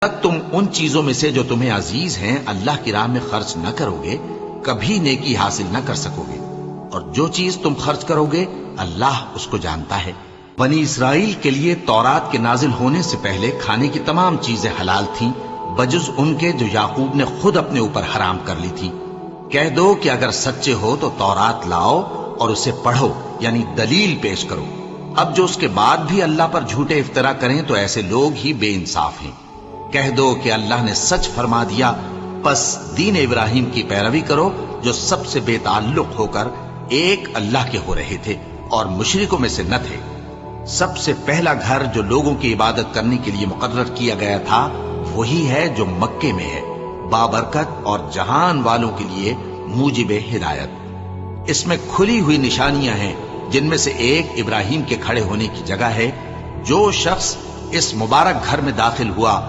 تک تم ان چیزوں میں سے جو تمہیں عزیز ہیں اللہ کی راہ میں خرچ نہ کرو گے کبھی نیکی حاصل نہ کر سکو گے، اور جو چیز تم خرچ کرو گے اللہ اس کو جانتا ہے۔ بنی اسرائیل کے لیے تورات کے نازل ہونے سے پہلے کھانے کی تمام چیزیں حلال تھیں بجز ان کے جو یعقوب نے خود اپنے اوپر حرام کر لی تھی۔ کہہ دو کہ اگر سچے ہو تو تورات لاؤ اور اسے پڑھو، یعنی دلیل پیش کرو۔ اب جو اس کے بعد بھی اللہ پر جھوٹے افطرا کریں تو ایسے لوگ ہی بے انصاف ہیں۔ کہہ دو کہ اللہ نے سچ فرما دیا، پس دین ابراہیم کی پیروی کرو جو سب سے بے تعلق ہو کر ایک اللہ کے ہو رہے تھے اور مشرکوں میں سے نہ تھے۔ سب سے پہلا گھر جو لوگوں کی عبادت کرنے کے لیے مقرر کیا گیا تھا وہی ہے جو مکے میں ہے، بابرکت اور جہان والوں کے لیے موجب ہدایت۔ اس میں کھلی ہوئی نشانیاں ہیں جن میں سے ایک ابراہیم کے کھڑے ہونے کی جگہ ہے۔ جو شخص اس مبارک گھر میں داخل ہوا